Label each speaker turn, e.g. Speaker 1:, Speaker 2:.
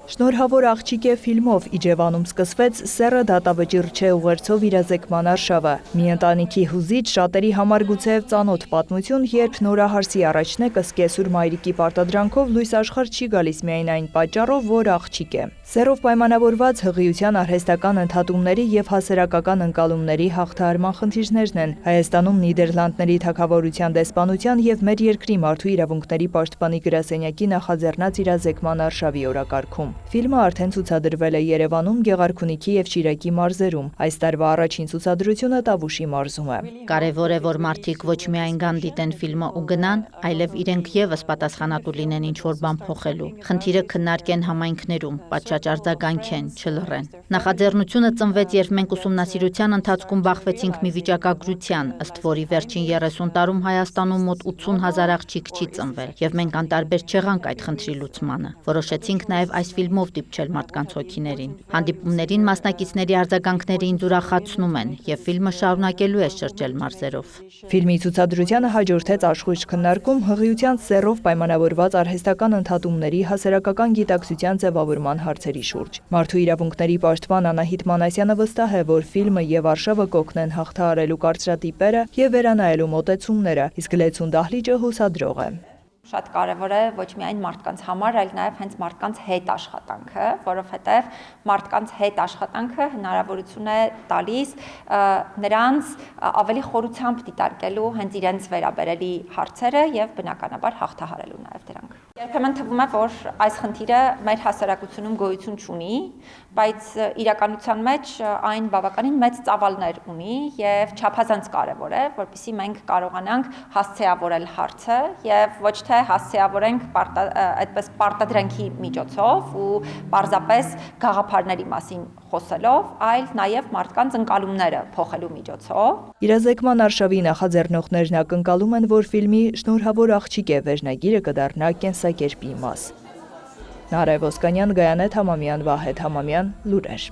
Speaker 1: Շնորհավոր աղջիկ է ֆիլմով Իջևանում սկսվեց սեռը դատավճիռ չէ ուղերձով իրազեկման արշավը։ Մի ընտանիքի հուզիչ, շատերի համար գուցեև ծանոթ պատմություն, երբ նորահարսի առաջնեկը սկեսուր մայրիկի պարտադրանքով լույս աշխարհ չի գալիս միայն այն պատճառով, որ աղջիկ է։ Սեռով պայմանավորված հղիության արհեստական ընդհատումների և հասարակական ընկալումների հաղթահարման խնդիրներն են Հայաստանում Նիդերլանդների թագավորության դեսպանության և մեր երկրի մարդու իրավունքների պաշտպանի գրասենյակի նախաձեռնած իրազեկման արշավի օրակարգում։ Ֆիլմը արդեն ցուցադրվել է Երևանում, Գեղարքունիքի և Շիրակի մարզերում։ Այս տարվա առաջին ցուցադրությունը Տավուշի մարզում է։
Speaker 2: Կարևոր է, որ մարդիկ ոչ միայն գան դիտեն ֆիլմը ու գնան, այլև իրենք ևս պատասխանատու լինեն ինչ-որ բան փոխելու։ Խնդիրը քննարկեն համայնքներում, պատշաճ արձագանքեն, չլռեն։ Նախաձեռնությունը ծնվեց, երբ մենք ուսումնասիրության ընթացքում բախվեցինք մի վիճակագրության, ըստ որի վերջին 30 տարում Հայաստանում մոտ 80,000 աղջիկ չի ծնվել, և մենք անտարբեր չեղանք այդ խնդրի լուծմանը։ Որոշեցինք նաև այս ֆիլմով դիպչել մարդկանց հոգիներին։ Հանդիպումներին մասնակիցների արձագանքները ինձ ուրախացնում են, և ֆիլմը շարունակելու է շրջել մարզերով։
Speaker 1: Ֆիլմի ցուցադրությանը հաջորդեց աշխույժ քննարկում հղիության սեռով պայմանավորված արհեստական ընդհատումների հասարակական գիտակցության ձևավորման հարցերի շուրջ։ Մարդու իրավունքների պաշտպան Անահիտ Մանասյանը վստահ է, որ ֆիլմը և արշավը կօգնեն հաղթահարելու կարծրատիպերը և վերանայելու մոտեցումները, իսկ լեցուն դահլիճը հուսադրող է։
Speaker 3: Շատ կարևոր է ոչ միայն մարդկանց համար, այլ նաև հենց մարդկանց հետ աշխատանքը, որովհետև մարդկանց հետ աշխատանքը հնարավորություն է տալիս նրանց ավելի խորությամբ դիտարկելու հենց իրենց վերաբերելի հարցերը և բնականաբար հաղթահարելու նաև դրանք։ Երբեմն թվում է, որ այս խնդիրը մեր հասարակությունում գոյություն չունի, բայց իրականության մեջ այն բավականին մեծ ծավալներ ունի և չափազանց կարևոր է, որպեսզի մենք կարողանանք հասցեավորել հարցը և ոչ թե հասցեավորենք այդպես պարտադրանքի միջոցով ու պարզապես գաղափարների մասին խոսելով, այլ նաև մարդկանց ընկալումները փոխելու միջոցով։
Speaker 1: Իրազեկման արշավի նախաձեռնողներն ակնկալում են, որ ֆիլմի «Շնորհավոր աղջիկ է» վերնագիրը կդառնա կենսակերպի մաս։ Նարայ Ոսկանյան, Գայանե Թամամյան, Վահե Թամամյան, լուրեր։